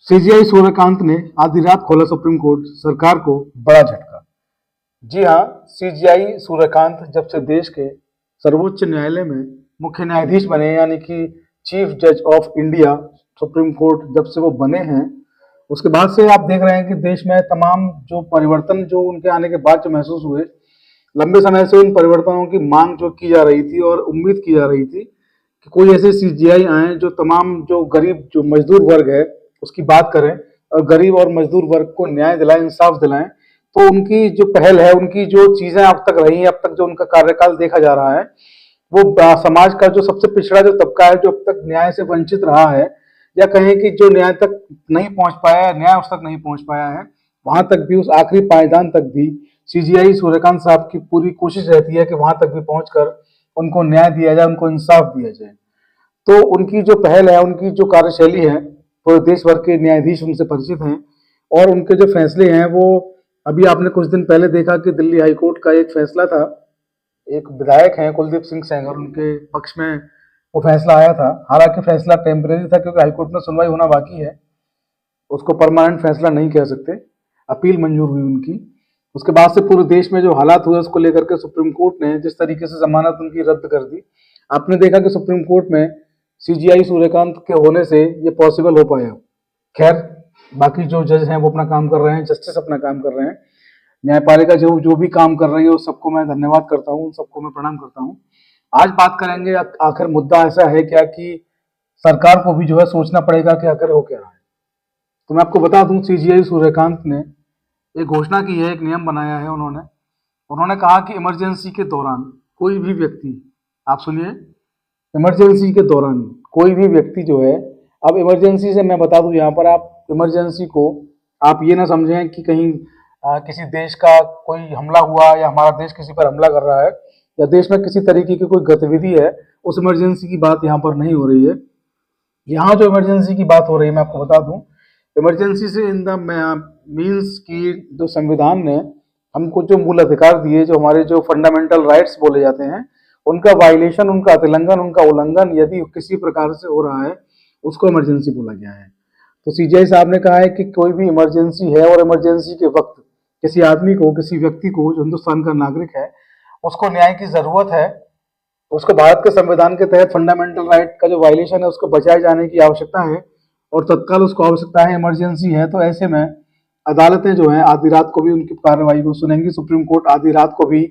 CGI Suryakant ने आधी रात खोला सुप्रीम कोर्ट, सरकार को बड़ा झटका। जी हाँ, सीजीआई सूर्यकांत जब से देश के सर्वोच्च न्यायालय में मुख्य न्यायाधीश बने, यानी कि चीफ जज ऑफ इंडिया सुप्रीम कोर्ट जब से वो बने हैं, उसके बाद से आप देख रहे हैं कि देश में तमाम जो परिवर्तन जो उनके आने के बाद जो महसूस हुए, लंबे समय से उन परिवर्तनों की मांग जो की जा रही थी और उम्मीद की जा रही थी कि कोई ऐसे सीजीआई आए जो तमाम जो गरीब जो मजदूर वर्ग है उसकी बात करें और गरीब और मजदूर वर्ग को न्याय दिलाएं, इंसाफ दिलाएं। तो उनकी जो पहल है, उनकी जो चीजें अब तक रही हैं, अब तक जो उनका कार्यकाल देखा जा रहा है, वो समाज का जो सबसे पिछड़ा जो तबका है, जो अब तक न्याय से वंचित रहा है, या कहें कि जो न्याय तक नहीं पहुंच पाया है, न्याय उस तक नहीं पहुंच पाया है, वहां तक भी, उस आखिरी पायदान तक भी सीजीआई सूर्यकांत साहब की पूरी कोशिश रहती है कि वहां तक भी पहुंचकर उनको न्याय दिया जाए, उनको इंसाफ दिया जाए। तो उनकी जो पहल है, उनकी जो कार्यशैली है, पूरे देश भर के न्यायाधीश उनसे परिचित हैं और उनके जो फैसले हैं वो, अभी आपने कुछ दिन पहले देखा कि दिल्ली हाईकोर्ट का एक फैसला था, एक विधायक हैं कुलदीप सिंह सेंगर, उनके पक्ष में वो फैसला आया था। हालांकि फैसला टेम्परेरी था क्योंकि हाईकोर्ट में सुनवाई होना बाकी है, उसको परमानेंट फैसला नहीं कह सकते। अपील मंजूर हुई उनकी। उसके बाद से पूरे देश में जो हालात हुए उसको लेकर के सुप्रीम कोर्ट ने जिस तरीके से जमानत उनकी रद्द कर दी, आपने देखा कि सुप्रीम कोर्ट में सीजीआई सूर्यकांत के होने से ये पॉसिबल हो पाया। खैर, बाकी जो जज हैं वो अपना काम कर रहे हैं, जस्टिस अपना काम कर रहे हैं, न्यायपालिका जो जो भी काम कर रही है उस सबको मैं धन्यवाद करता हूँ, उन सबको मैं प्रणाम करता हूँ। आज बात करेंगे, आखिर मुद्दा ऐसा है क्या कि सरकार को भी जो है सोचना पड़ेगा कि आखिर हो क्या रहा है। तो मैं आपको बता दूं, सीजीआई सूर्यकांत ने एक घोषणा की है, एक नियम बनाया है उन्होंने। उन्होंने कहा कि इमरजेंसी के दौरान कोई भी व्यक्ति, आप सुनिए, इमरजेंसी के दौरान कोई भी व्यक्ति जो है, अब इमरजेंसी से मैं बता दूं यहाँ पर, आप इमरजेंसी को आप ये ना समझें कि कहीं किसी देश का कोई हमला हुआ या हमारा देश किसी पर हमला कर रहा है या देश में किसी तरीके की कोई गतिविधि है, उस इमरजेंसी की बात यहाँ पर नहीं हो रही है। यहाँ जो इमरजेंसी की बात हो रही है, मैं आपको बता दूं, इमरजेंसी से इन द मीन्स की जो संविधान ने हमको जो मूल अधिकार दिए, जो हमारे जो फंडामेंटल राइट्स बोले जाते हैं, उनका वायलेशन, उनका अतिलंघन, उनका उल्लंघन यदि किसी प्रकार से हो रहा है, उसको इमरजेंसी बोला गया है। तो सीजीआई साहब ने कहा है कि कोई भी इमरजेंसी है और इमरजेंसी के वक्त किसी आदमी को, किसी व्यक्ति को जो हिंदुस्तान का नागरिक है, उसको न्याय की जरूरत है, उसको भारत के संविधान के तहत फंडामेंटल राइट का जो वायलेशन है उसको बचाए जाने की आवश्यकता है और तत्काल उसको आवश्यकता है, इमरजेंसी है। तो ऐसे में अदालतें जो है आधी रात को भी उनकी कार्रवाई को सुनेंगी। सुप्रीम कोर्ट आधी रात को भी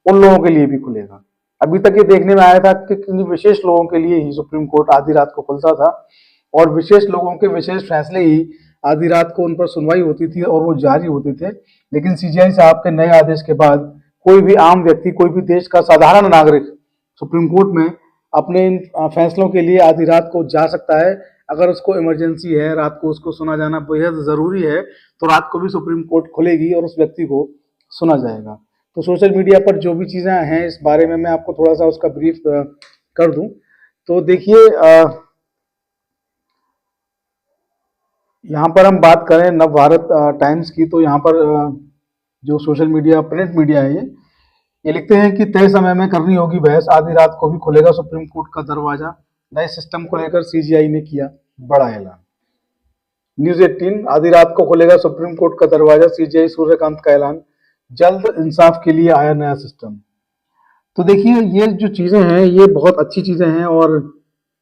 उन लोगों के लिए भी खुलेगा। अभी तक ये देखने में आया था कि किन्हीं विशेष लोगों के लिए ही सुप्रीम कोर्ट आधी रात को खुलता था और विशेष लोगों के विशेष फैसले ही आधी रात को उन पर सुनवाई होती थी और वो जारी होते थे। लेकिन सीजीआई साहब के नए आदेश के बाद कोई भी आम व्यक्ति, कोई भी देश का साधारण नागरिक सुप्रीम कोर्ट में अपने इन फैसलों के लिए आधी रात को जा सकता है। अगर उसको इमरजेंसी है, रात को उसको सुना जाना बेहद जरूरी है, तो रात को भी सुप्रीम कोर्ट खुलेगी और उस व्यक्ति को सुना जाएगा। तो सोशल मीडिया पर जो भी चीजें हैं इस बारे में मैं आपको थोड़ा सा उसका ब्रीफ कर दूं। तो देखिए, यहाँ पर हम बात करें नव भारत टाइम्स की, तो यहाँ पर जो सोशल मीडिया, प्रिंट मीडिया है, ये लिखते हैं कि तय समय में करनी होगी बहस, आधी रात को भी खुलेगा सुप्रीम कोर्ट का दरवाजा, नए सिस्टम को लेकर सीजीआई ने किया बड़ा ऐलान। न्यूज 18, आधी रात को खुलेगा सुप्रीम कोर्ट का दरवाजा, सीजीआई सूर्यकांत का ऐलान, जल्द इंसाफ के लिए आया नया सिस्टम। तो देखिए, ये जो चीजें हैं ये बहुत अच्छी चीजें हैं और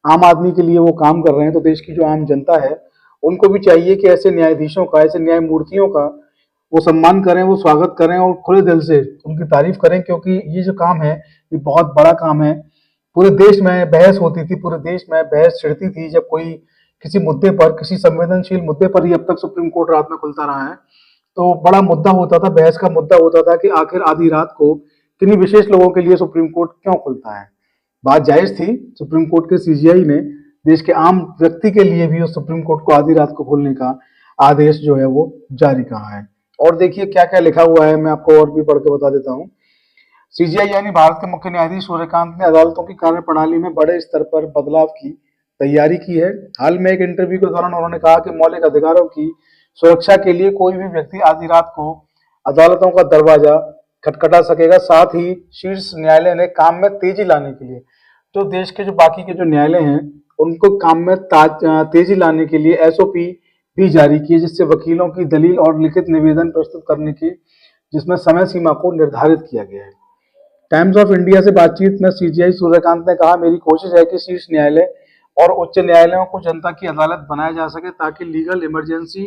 आम आदमी के लिए वो काम कर रहे हैं। तो देश की जो आम जनता है उनको भी चाहिए कि ऐसे न्यायाधीशों का, ऐसे न्यायमूर्तियों का वो सम्मान करें, वो स्वागत करें और खुले दिल से उनकी तारीफ करें, क्योंकि ये जो काम है ये बहुत बड़ा काम है। पूरे देश में बहस होती थी, पूरे देश में बहस छिड़ती थी जब कोई किसी मुद्दे पर, किसी संवेदनशील मुद्दे पर ही अब तक सुप्रीम कोर्ट रात में खुलता रहा है, तो बड़ा मुद्दा होता था, बहस का मुद्दा होता था कि आखिर आधी रात को किन्हीं विशेष लोगों के लिए सुप्रीम कोर्ट क्यों खुलता है। बात जायज थी, सुप्रीम कोर्ट के सीजीआई ने देश के आम व्यक्ति के लिए भी उस सुप्रीम कोर्ट को आधी रात को खोलने का आदेश जो है वो जारी कहा है। और देखिए क्या क्या लिखा हुआ है, मैं आपको और भी पढ़ के बता देता हूँ। सीजीआई यानी भारत के मुख्य न्यायाधीश सूर्यकांत ने अदालतों की कार्यप्रणाली में बड़े स्तर पर बदलाव की तैयारी की है। हाल में एक इंटरव्यू के दौरान उन्होंने कहा कि मौलिक अधिकारों की सुरक्षा के लिए कोई भी व्यक्ति आधी रात को अदालतों का दरवाजा खटखटा सकेगा। साथ ही शीर्ष न्यायालय ने काम में तेजी लाने के लिए, जो देश के जो बाकी के जो न्यायालय हैं उनको काम में तेजी लाने के लिए एसओपी भी जारी की है, जिससे वकीलों की दलील और लिखित निवेदन प्रस्तुत करने की जिसमें समय सीमा को निर्धारित किया गया है। टाइम्स ऑफ इंडिया से बातचीत में सीजीआई सूर्यकांत ने कहा, मेरी कोशिश है कि शीर्ष न्यायालय और उच्च न्यायालयों को जनता की अदालत बनाया जा सके ताकि लीगल इमरजेंसी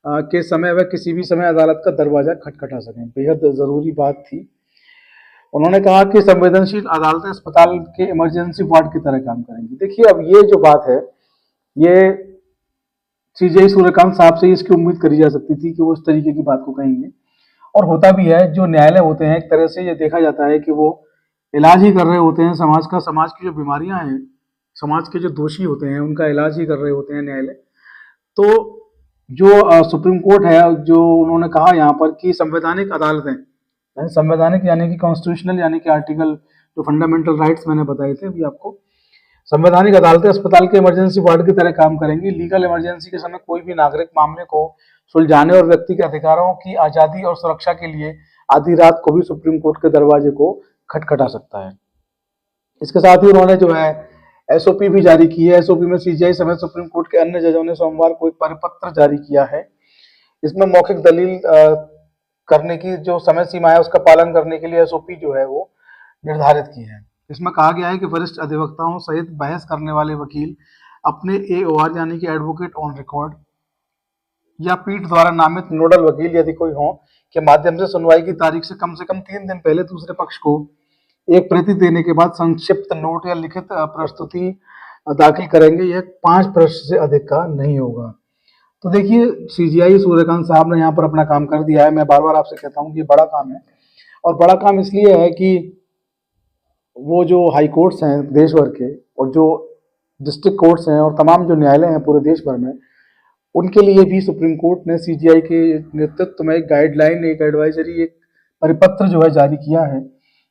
के समय वह किसी भी समय अदालत का दरवाजा खटखटा सकें। बेहद जरूरी बात थी। उन्होंने कहा कि संवेदनशील अदालतें अस्पताल के इमरजेंसी वार्ड की तरह काम करेंगी। देखिए, अब ये जो बात है, ये सीजीआई सूर्यकांत साहब से इसकी उम्मीद करी जा सकती थी कि वो इस तरीके की बात को कहेंगे, और होता भी है। जो न्यायालय होते हैं, एक तरह से ये देखा जाता है कि वो इलाज ही कर रहे होते हैं समाज का। समाज की जो बीमारियां हैं, समाज के जो दोषी होते हैं, उनका इलाज ही कर रहे होते हैं न्यायालय। तो जो सुप्रीम कोर्ट है, जो उन्होंने कहा यहाँ पर कि संवैधानिक अदालतें, संवैधानिक यानी कि कॉन्स्टिट्यूशनल, यानी कि आर्टिकल जो फंडामेंटल राइट्स मैंने बताए थे अभी आपको, संवैधानिक अदालतें अस्पताल के इमरजेंसी वार्ड की तरह काम करेंगी। लीगल इमरजेंसी के समय कोई भी नागरिक मामले को सुलझाने और व्यक्ति के अधिकारों की आजादी और सुरक्षा के लिए आधी रात को भी सुप्रीम कोर्ट के दरवाजे को खटखटा सकता है। इसके साथ ही उन्होंने जो है एसओपी भी जारी की है। एसओपी में सीजीआई समेत सुप्रीम कोर्ट के अन्य जजों ने सोमवार को एक परिपत्र जारी किया है। इसमें मौखिक दलील करने की जो समय सीमा है, उसका पालन करने के लिए एसओपी जो है वो निर्धारित की है। इसमें कहा गया है कि वरिष्ठ अधिवक्ताओं सहित बहस करने वाले वकील अपने एओआर यानी कि एडवोकेट ऑन रिकॉर्ड या पीठ द्वारा नामित नोडल वकील यदि कोई हो के माध्यम से सुनवाई की तारीख से कम 3 दिन पहले दूसरे पक्ष को एक प्रति देने के बाद संक्षिप्त नोट या लिखित प्रस्तुति दाखिल करेंगे। यह 5 पृष्ठ से अधिक का नहीं होगा। तो देखिए, सीजीआई सूर्यकांत साहब ने यहाँ पर अपना काम कर दिया है। मैं बार बार आपसे कहता हूँ कि बड़ा काम है, और बड़ा काम इसलिए है कि वो जो हाई कोर्ट्स हैं देश भर के, और जो डिस्ट्रिक्ट कोर्ट्स हैं, और तमाम जो न्यायालय हैं पूरे देश भर में, उनके लिए भी सुप्रीम कोर्ट ने सीजीआई के नेतृत्व में एक गाइडलाइन, एक एडवाइजरी, एक परिपत्र जो है जारी किया है,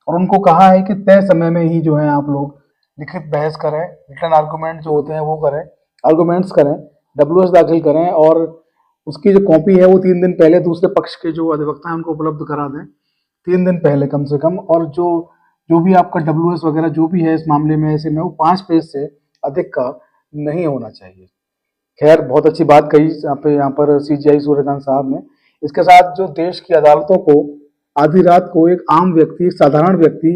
और उनको कहा है कि तय समय में ही जो है आप लोग लिखित बहस करें, रिटर्न आर्गूमेंट जो होते हैं वो करें, आर्गूमेंट्स करें, डब्ल्यूएस दाखिल करें, और उसकी जो कॉपी है वो 3 दिन पहले दूसरे पक्ष के जो अधिवक्ता हैं उनको उपलब्ध करा दें, 3 दिन पहले कम से कम। और जो भी आपका डब्ल्यूएस वगैरह जो भी है इस मामले में, ऐसे में वो 5 पेज से अधिक का नहीं होना चाहिए। खैर, बहुत अच्छी बात कही यहाँ पर सीजीआई सूर्यकांत साहब ने। इसके साथ जो देश की अदालतों को आधी रात को एक आम व्यक्ति, एक साधारण व्यक्ति,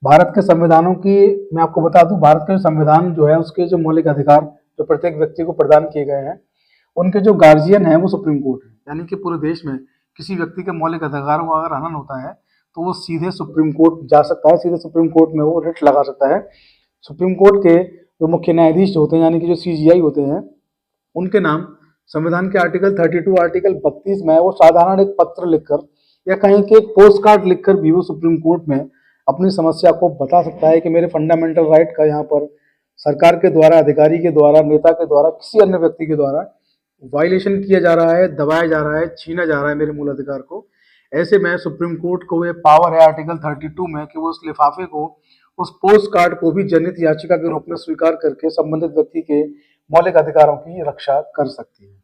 भारत के संविधानों की, मैं आपको बता दूं, भारत के संविधान जो है उसके जो मौलिक अधिकार जो प्रत्येक व्यक्ति को प्रदान किए गए हैं, उनके जो गार्जियन है वो सुप्रीम कोर्ट है। यानी कि पूरे देश में किसी व्यक्ति के मौलिक अधिकारों का अगर हनन होता है तो वो सीधे सुप्रीम कोर्ट जा सकता है, सीधे सुप्रीम कोर्ट में वो रिट लगा सकता है। सुप्रीम कोर्ट के जो मुख्य न्यायाधीश होते हैं, यानी कि जो सीजीआई होते हैं, उनके नाम संविधान के आर्टिकल 32, आर्टिकल 32 में वो साधारण एक पत्र लिखकर या कहीं के एक पोस्ट कार्ड लिखकर भी वो सुप्रीम कोर्ट में अपनी समस्या को बता सकता है कि मेरे फंडामेंटल राइट का यहाँ पर सरकार के द्वारा, अधिकारी के द्वारा, नेता के द्वारा, किसी अन्य व्यक्ति के द्वारा वायलेशन किया जा रहा है, दबाया जा रहा है, छीना जा रहा है मेरे मूल अधिकार को। ऐसे में सुप्रीम कोर्ट को ये पावर है आर्टिकल 32 में कि वो उस लिफाफे को, उस पोस्ट कार्ड को भी जनहित याचिका के रूप में स्वीकार करके संबंधित व्यक्ति के मौलिक अधिकारों की रक्षा कर सकती है।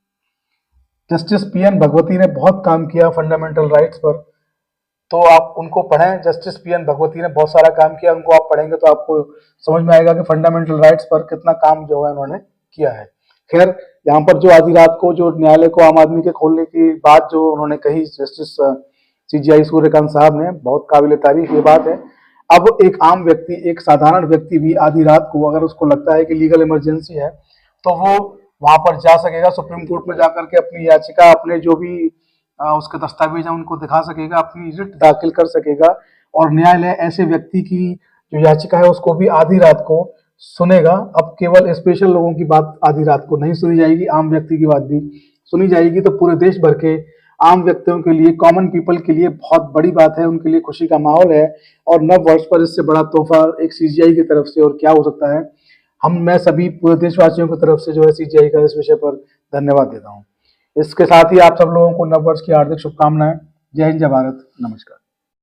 जस्टिस पीएन भगवती ने बहुत काम किया फंडामेंटल राइट्स पर, तो आप उनको पढ़ें। जस्टिस पीएन भगवती ने बहुत सारा काम किया, उनको आप पढ़ेंगे तो आपको समझ में आएगा कि फंडामेंटल राइट्स पर कितना काम जो है उन्होंने किया है। खैर, यहाँ पर जो आधी रात को जो न्यायालय को आम आदमी के खोलने की बात जो उन्होंने कही जस्टिस सीजीआई सूर्यकांत साहब ने, बहुत काबिल तारीफ ये बात है। अब एक आम व्यक्ति, एक साधारण व्यक्ति भी आधी रात को अगर उसको लगता है कि लीगल इमरजेंसी है तो वो वहां पर जा सकेगा, सुप्रीम कोर्ट में जाकर के अपनी याचिका, अपने जो भी उसके दस्तावेज हैं उनको दिखा सकेगा, अपनी रिट दाखिल कर सकेगा, और न्यायालय ऐसे व्यक्ति की जो याचिका है उसको भी आधी रात को सुनेगा। अब केवल स्पेशल लोगों की बात आधी रात को नहीं सुनी जाएगी, आम व्यक्ति की बात भी सुनी जाएगी। तो पूरे देश भर के आम व्यक्तियों के लिए, कॉमन पीपल के लिए बहुत बड़ी बात है, उनके लिए खुशी का माहौल है, और नव वर्ष पर इससे बड़ा तोहफा एक सीजीआई की तरफ से और क्या हो सकता है। मैं सभी पूरे देशवासियों की तरफ से जो है सीजीआई का इस विषय पर धन्यवाद देता हूँ। इसके साथ ही आप सब लोगों को नव वर्ष की हार्दिक शुभकामनाएं। जय हिंद, जय भारत, नमस्कार।